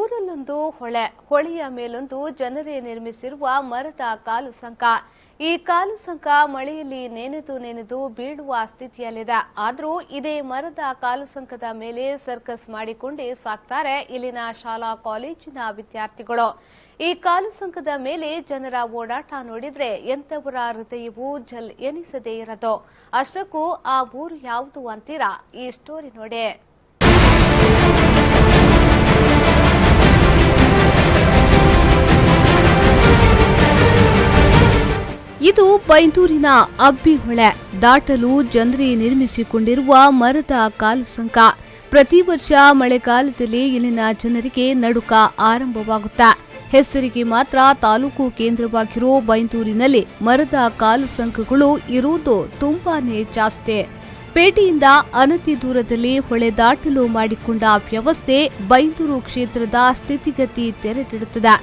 ಊರಲ್ಲೊಂದು ಹೊಳೆಯ ಮೇಲೊಂದು ಜನರೇ ನಿರ್ಮಿಸಿರುವ ಮರದ ಕಾಲು ಸಂಕ. ಈ ಕಾಲು ಸಂಕ ಮಳೆಯಲ್ಲಿ ನೆನೆದು ಬೀಳುವ ಸ್ಥಿತಿಯಲ್ಲಿದೆ. ಆದರೂ ಇದೇ ಮರದ ಕಾಲು ಸಂಕದ ಮೇಲೆ ಸರ್ಕಸ್ ಮಾಡಿಕೊಂಡೇ ಸಾಕ್ತಾರೆ ಇಲ್ಲಿನ ಶಾಲಾ ಕಾಲೇಜಿನ ವಿದ್ಯಾರ್ಥಿಗಳು. ಈ ಕಾಲು ಸಂಕದ ಮೇಲೆ ಜನರ ಓಡಾಟ ನೋಡಿದ್ರೆ ಎಂತವರ ಹೃದಯವೂ ಜಲ್ ಎನಿಸದೇ ಇರದು. ಅಷ್ಟಕ್ಕೂ ಆ ಊರು ಯಾವುದು ಅಂತೀರಾ? ಈ ಸ್ಟೋರಿ ನೋಡಿ. ಇದು ಬೈಂದೂರಿನ ಅಬ್ಬಿಹೊಳೆ ದಾಟಲು ಜನರೇ ನಿರ್ಮಿಸಿಕೊಂಡಿರುವ ಮರದ ಕಾಲು ಸಂಕ. ಪ್ರತಿ ವರ್ಷ ಮಳೆಗಾಲದಲ್ಲಿ ಇಲ್ಲಿನ ಜನರಿಗೆ ನಡುಕ ಆರಂಭವಾಗುತ್ತಾ. ಹೆಸರಿಗೆ ಮಾತ್ರ ತಾಲೂಕು ಕೇಂದ್ರವಾಗಿರೋ ಬೈಂದೂರಿನಲ್ಲಿ ಮರದ ಕಾಲು ಸಂಕಗಳು ಇರುವುದು ತುಂಬಾನೇ ಜಾಸ್ತಿ. ಪೇಟೆಯಿಂದ ಅನತಿ ದೂರದಲ್ಲಿ ಹೊಳೆ ದಾಟಲು ಮಾಡಿಕೊಂಡ ವ್ಯವಸ್ಥೆ ಬೈಂದೂರು ಕ್ಷೇತ್ರದ ಸ್ಥಿತಿಗತಿ ತೆರೆದಿಡುತ್ತದೆ.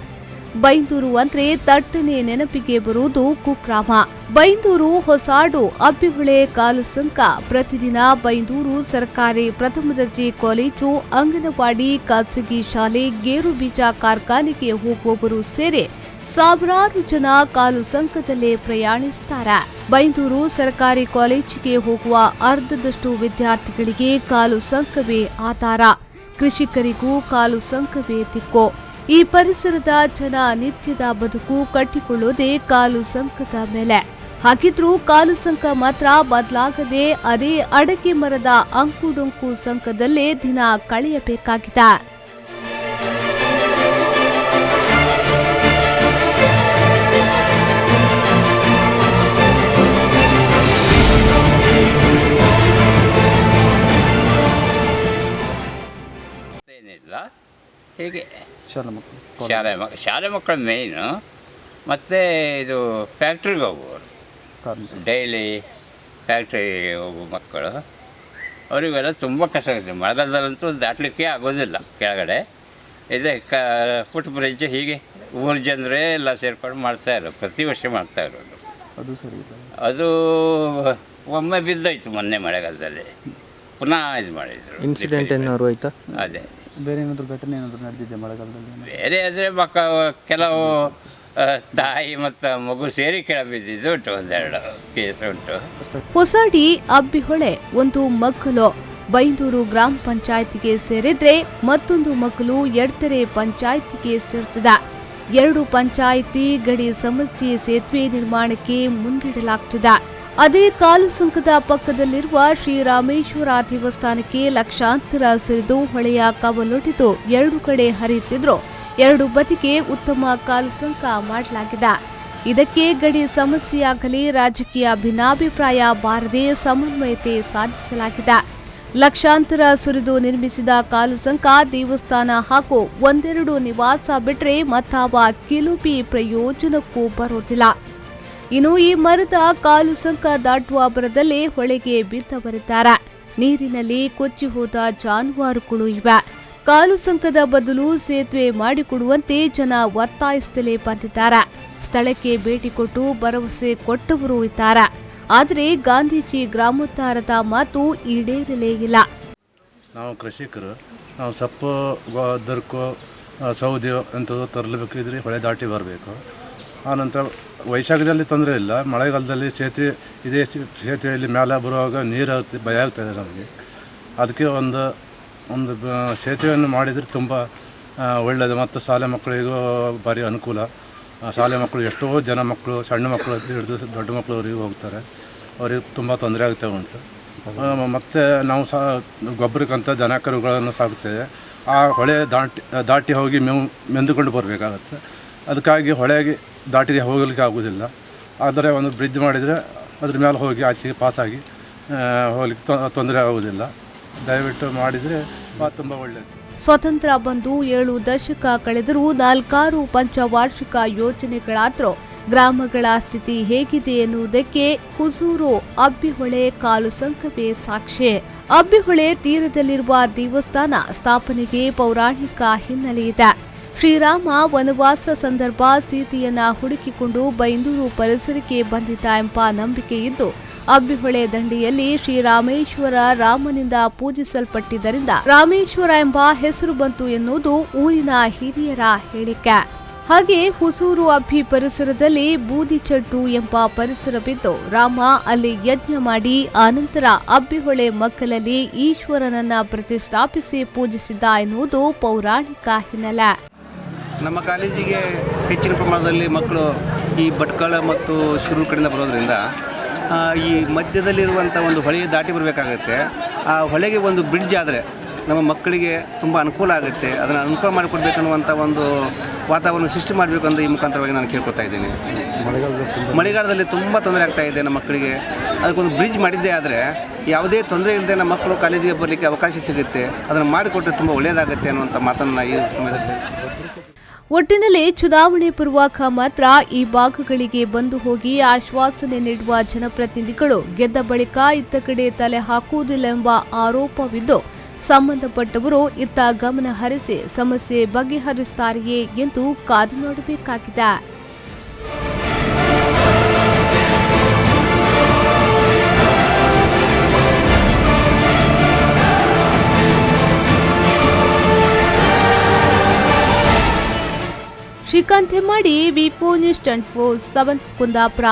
ಬೈಂದೂರು ಅಂದ್ರೆ ತಟ್ಟನೆ ನೆನಪಿಗೆ ಬರುವುದು ಕುಗ್ರಾಮ. ಬೈಂದೂರು, ಹೊಸಾಡು, ಅಬ್ಬಿಹೊಳೆ ಕಾಲು ಸಂಕ ಪ್ರತಿದಿನ ಬೈಂದೂರು ಸರ್ಕಾರಿ ಪ್ರಥಮ ದರ್ಜೆ ಕಾಲೇಜು, ಅಂಗನವಾಡಿ, ಖಾಸಗಿ ಶಾಲೆ, ಗೇರು ಬೀಜ ಕಾರ್ಖಾನೆಗೆ ಹೋಗುವವರು ಸೇರಿ ಸಾವಿರಾರು ಜನ ಕಾಲು ಸಂಕದಲ್ಲೇ ಪ್ರಯಾಣಿಸುತ್ತಾರೆ. ಬೈಂದೂರು ಸರ್ಕಾರಿ ಕಾಲೇಜಿಗೆ ಹೋಗುವ ಅರ್ಧದಷ್ಟು ವಿದ್ಯಾರ್ಥಿಗಳಿಗೆ ಕಾಲು ಸಂಕವೇ ಆಧಾರ. ಕೃಷಿಕರಿಗೂ ಕಾಲು ಸಂಕವೇ ದಿಕ್ಕು. ಈ ಪರಿಸರದ ಜನ ನಿತ್ಯದ ಬದುಕು ಕಟ್ಟಿಕೊಳ್ಳೋದೇ ಕಾಲು ಸಂಕದ ಮೇಲೆ. ಹಾಗಿದ್ರೂ ಕಾಲು ಸಂಕ ಮಾತ್ರ ಬದಲಾಗದೆ ಅದೇ ಅಡಕೆ ಮರದ ಅಂಕುಡೊಂಕು ಸಂಕದಲ್ಲೇ ದಿನ ಕಳೆಯಬೇಕಾಗಿದೆ. ಹೀಗೆ ಶಾಲೆ ಮಕ್ಕಳು ಮೇಯ್ನು. ಮತ್ತು ಇದು ಫ್ಯಾಕ್ಟ್ರಿಗೆ ಹೋಗುವವರು, ಡೈಲಿ ಫ್ಯಾಕ್ಟ್ರಿಗೆ ಹೋಗುವ ಮಕ್ಕಳು, ಅವರಿಗೆಲ್ಲ ತುಂಬ ಕಷ್ಟ ಆಗುತ್ತೆ. ಮಳೆಗಾಲದಲ್ಲಂತೂ ದಾಟಲಿಕ್ಕೆ ಆಗೋದಿಲ್ಲ ಕೆಳಗಡೆ. ಇದೆ ಫುಟ್ ಬ್ರಿಡ್ಜ್ ಹೀಗೆ ಊರು ಜನರೇ ಎಲ್ಲ ಸೇರ್ಕೊಂಡು ಮಾಡ್ತಾಯಿರೋ, ಪ್ರತಿ ವರ್ಷ ಮಾಡ್ತಾ ಇರೋದು. ಅದು ಒಮ್ಮೆ ಬಿದ್ದೋಯ್ತು ಮೊನ್ನೆ ಮಳೆಗಾಲದಲ್ಲಿ, ಪುನಃ ಇದು ಮಾಡಿದರು. ಇನ್ಸಿಡೆಂಟ್ ಏನಾದ್ರು ಆಯ್ತಾ? ಅದೇ ಬೇರೆ ಏನಾದರೂ ಘಟನೆ ಏನಾದರೂ ನಡೆದಿದೆ ಮಳೆಗಾಲದಲ್ಲಿ? ಬೇರೆ ಆದರೆ ಕೆಲವು ತಾಯಿ ಮತ್ತು ಮಗು ಸೇರಿ ಕೆಳಬಿದ್ದಿದ್ದು ಉಂಟು, ಒಂದೆರಡು ಕೇಸ್ ಉಂಟು. ಹೊಸಾಡಿ, ಅಬ್ಬಿಹೊಳೆ ಒಂದು ಮಗ್ಗಲು ಬೈಂದೂರು ಗ್ರಾಮ ಪಂಚಾಯಿತಿಗೆ ಸೇರಿದ್ರೆ ಮತ್ತೊಂದು ಮಗ್ಗಲು ಎಡ್ತೆರೆ ಪಂಚಾಯಿತಿಗೆ ಸೇರುತ್ತದೆ. ಎರಡು ಪಂಚಾಯಿತಿ ಗಡಿ ಸಮಸ್ಯೆ ಸೇತುವೆ ನಿರ್ಮಾಣಕ್ಕೆ ಮುಂದಿಡಲಾಗುತ್ತದೆ. ಅದೇ ಕಾಲು ಸಂಕದ ಪಕ್ಕದಲ್ಲಿರುವ ಶ್ರೀರಾಮೇಶ್ವರ ದೇವಸ್ಥಾನಕ್ಕೆ ಲಕ್ಷಾಂತರ ಸುರಿದು ಹೊಳೆಯ ಕವಲೊಡೆದು ಎರಡು ಕಡೆ ಹರಿಯುತ್ತಿದ್ರು. ಎರಡು ಬದಿಗೆ ಉತ್ತಮ ಕಾಲು ಸಂಕ ಮಾಡಲಾಗಿದೆ. ಇದಕ್ಕೆ ಗಡಿ ಸಮಸ್ಯೆಯಾಗಲಿ ರಾಜಕೀಯ ಭಿನ್ನಾಭಿಪ್ರಾಯ ಬಾರದೆ ಸಮನ್ವಯತೆ ಸಾಧಿಸಲಾಗಿದೆ. ಲಕ್ಷಾಂತರ ಸುರಿದು ನಿರ್ಮಿಸಿದ ಕಾಲು ಸಂಕ ದೇವಸ್ಥಾನ ಹಾಗೂ ಒಂದೆರಡು ನಿವಾಸ ಬಿಟ್ರೆ ಮತ್ತಾವ ಕಿಲುಬಿ ಪ್ರಯೋಜನಕ್ಕೂ ಬರೋದಿಲ್ಲ. ಇನ್ನು ಈ ಮರದ ಕಾಲು ಸಂಕ ದಾಟುವ ಬರದಲ್ಲಿ ಹೊಳೆಗೆ ಬಿದ್ದವರಿದ್ದಾರೆ. ನೀರಿನಲ್ಲಿ ಕೊಚ್ಚಿ ಹೋದ ಜಾನುವಾರುಗಳು ಇವೆ. ಕಾಲು ಸಂಕದ ಬದಲು ಸೇತುವೆ ಮಾಡಿಕೊಡುವಂತೆ ಜನ ಒತ್ತಾಯಿಸುತ್ತಲೇ ಬಂದಿದ್ದಾರೆ. ಸ್ಥಳಕ್ಕೆ ಭೇಟಿ ಕೊಟ್ಟು ಭರವಸೆ ಕೊಟ್ಟವರು ಇದ್ದಾರೆ. ಆದರೆ ಗಾಂಧೀಜಿ ಗ್ರಾಮೋದ್ಧಾರದ ಮಾತು ಈಡೇರಲೇ ಇಲ್ಲ. ನಾವು ಕೃಷಿಕರು, ನಾವು ಸೊಪ್ಪು, ದರ್ಕು, ಸೌದೆ ಅಂತ ತರಲೇಬೇಕಿದ್ರೆ ಹೊಳೆ ದಾಟಿ ಬರಬೇಕು. ಆನಂತರ ವೈಶಾಖದಲ್ಲಿ ತೊಂದರೆ ಇಲ್ಲ, ಮಳೆಗಾಲದಲ್ಲಿ ಸೇತುವೆ ಇದೇ ಸೇತುವೆಯಲ್ಲಿ ಮೇಲೆ ಬರುವಾಗ ನೀರು ಭಯ ಆಗ್ತಾಯಿದೆ ನಮಗೆ. ಅದಕ್ಕೆ ಒಂದು ಸೇತುವೆಯನ್ನು ಮಾಡಿದರೆ ತುಂಬ ಒಳ್ಳೆಯದು. ಮತ್ತು ಶಾಲೆ ಮಕ್ಕಳಿಗೂ ಭಾರಿ ಅನುಕೂಲ. ಶಾಲೆ ಮಕ್ಕಳು ಎಷ್ಟೋ ಜನ ಮಕ್ಕಳು, ಸಣ್ಣ ಮಕ್ಕಳು ಹಿಡಿದು ದೊಡ್ಡ ಮಕ್ಕಳವರಿಗೆ ಹೋಗ್ತಾರೆ, ಅವ್ರಿಗೆ ತುಂಬ ತೊಂದರೆ ಆಗ್ತಾ ಉಂಟು. ಮತ್ತು ನಾವು ಗೊಬ್ಬರಕ್ಕಂತ ದನ ಕರುಗಳನ್ನು ಸಾಗುತ್ತೇವೆ. ಆ ಹೊಳೆ ದಾಟಿ ಹೋಗಿ ಮೆಂದುಕೊಂಡು ಬರಬೇಕಾಗತ್ತೆ. ಅದಕ್ಕಾಗಿ ಹೊಳೆಗೆ ದಾಟಿ ಹೋಗಲಿಕ್ಕೆ ಆಗೋದಿಲ್ಲ. ಆದರೆ ಒಂದು ಬ್ರಿಡ್ಜ್ ಮಾಡಿದರೆ ಅದ್ರ ಮೇಲೆ ಹೋಗಿ ಆಚೆಗೆ ಪಾಸಾಗಿ ಹೋಗ್ಲಿಕ್ಕೆ ತೊಂದರೆ ಆಗೋದಿಲ್ಲ. ದಯವಿಟ್ಟು ಮಾಡಿದರೆ ತುಂಬ ಒಳ್ಳೆಯದು. ಸ್ವತಂತ್ರ ಬಂದು 7 ದಶಕ ಕಳೆದರೂ 4 ಪಂಚವಾರ್ಷಿಕ ಯೋಜನೆಗಳಾದರೂ ಗ್ರಾಮಗಳ ಸ್ಥಿತಿ ಹೇಗಿದೆ ಎನ್ನುವುದಕ್ಕೆ ಹುಸೂರು ಅಬ್ಬಿಹೊಳೆ ಕಾಲು ಸಂಕವೇ ಸಾಕ್ಷಿ. ಅಬ್ಬಿಹೊಳೆ ತೀರದಲ್ಲಿರುವ ದೇವಸ್ಥಾನ ಸ್ಥಾಪನೆಗೆ ಪೌರಾಣಿಕ ಹಿನ್ನೆಲೆ ಇದೆ. ಶ್ರೀರಾಮ ವನವಾಸ ಸಂದರ್ಭ ಸೀತೆಯನ್ನ ಹುಡುಕಿಕೊಂಡು ಬೈಂದೂರು ಪರಿಸರಕ್ಕೆ ಬಂದಿದ್ದ ಎಂಬ ನಂಬಿಕೆ ಇದ್ದು ಅಬ್ಬಿಹೊಳೆ ದಂಡೆಯಲ್ಲಿ ಶ್ರೀರಾಮೇಶ್ವರ ರಾಮನಿಂದ ಪೂಜಿಸಲ್ಪಟ್ಟಿದ್ದರಿಂದ ರಾಮೇಶ್ವರ ಎಂಬ ಹೆಸರು ಬಂತು ಎನ್ನುವುದು ಊರಿನ ಹಿರಿಯರ ಹೇಳಿಕೆ. ಹಾಗೆ ಹುಸೂರು ಅಬ್ಬಿ ಪರಿಸರದಲ್ಲಿ ಬೂದಿಚಟ್ಟು ಎಂಬ ಪರಿಸರವಿದ್ದು ರಾಮ ಅಲ್ಲಿ ಯಜ್ಞ ಮಾಡಿ ಆನಂತರ ಅಬ್ಬಿಹೊಳೆ ಮಗ್ಗಲಲ್ಲಿ ಈಶ್ವರನನ್ನ ಪ್ರತಿಷ್ಠಾಪಿಸಿ ಪೂಜಿಸಿದ್ದ ಎನ್ನುವುದು ಪೌರಾಣಿಕ ಹಿನ್ನೆಲೆ. ನಮ್ಮ ಕಾಲೇಜಿಗೆ ಹೆಚ್ಚಿನ ಪ್ರಮಾಣದಲ್ಲಿ ಮಕ್ಕಳು ಈ ಭಟ್ಕಳ ಮತ್ತು ಶಿರೂರು ಕಡೆಯಿಂದ ಬರೋದ್ರಿಂದ ಈ ಮಧ್ಯದಲ್ಲಿರುವಂಥ ಒಂದು ಹೊಳೆಯ ದಾಟಿ ಬರಬೇಕಾಗುತ್ತೆ. ಆ ಹೊಳೆಗೆ ಒಂದು ಬ್ರಿಡ್ಜ್ ಆದರೆ ನಮ್ಮ ಮಕ್ಕಳಿಗೆ ತುಂಬ ಅನುಕೂಲ ಆಗುತ್ತೆ. ಅದನ್ನು ಅನುಕೂಲ ಮಾಡಿಕೊಡ್ಬೇಕನ್ನುವಂಥ ಒಂದು ವಾತಾವರಣ ಸೃಷ್ಟಿ ಮಾಡಬೇಕು ಅಂತ ಈ ಮುಖಾಂತರವಾಗಿ ನಾನು ಕೇಳ್ಕೊತಾ ಇದ್ದೀನಿ. ಮಳೆಗಾಲದಲ್ಲಿ ತುಂಬ ತೊಂದರೆ ಆಗ್ತಾ ಇದೆ ನಮ್ಮ ಮಕ್ಕಳಿಗೆ. ಅದಕ್ಕೊಂದು ಬ್ರಿಡ್ಜ್ ಮಾಡಿದ್ದೇ ಆದರೆ ಯಾವುದೇ ತೊಂದರೆ ಇಲ್ಲದೆ ನಮ್ಮ ಮಕ್ಕಳು ಕಾಲೇಜಿಗೆ ಬರಲಿಕ್ಕೆ ಅವಕಾಶ ಸಿಗುತ್ತೆ. ಅದನ್ನು ಮಾಡಿಕೊಟ್ಟರೆ ತುಂಬ ಒಳ್ಳೆಯದಾಗುತ್ತೆ ಅನ್ನುವಂಥ ಮಾತನ್ನು ಈ ಸಮಯದಲ್ಲಿ. ಒಟ್ಟಿನಲ್ಲಿ ಚುನಾವಣೆ ಪೂರ್ವಕ ಮಾತ್ರ ಈ ಭಾಗಗಳಿಗೆ ಬಂದು ಹೋಗಿ ಆಶ್ವಾಸನೆ ನೀಡುವ ಜನಪ್ರತಿನಿಧಿಗಳು ಗೆದ್ದ ಬಳಿಕ ಇತ್ತ ಕಡೆ ತಲೆ ಹಾಕುವುದಿಲ್ಲ ಎಂಬ ಆರೋಪವಿದ್ದು ಸಂಬಂಧಪಟ್ಟವರು ಇತ್ತ ಗಮನ ಹರಿಸಿ ಸಮಸ್ಯೆ ಬಗೆಹರಿಸುತ್ತಾರೆಯೇ ಎಂದು ಕಾದು ನೋಡಬೇಕಾಗಿದೆ. ಶ್ರೀಕಾಂತ್ ಹೆಮ್ಮಾಡಿ, ವಿ4 ನ್ಯೂಸ್ 24/7 ಕುಂದಾಪುರ.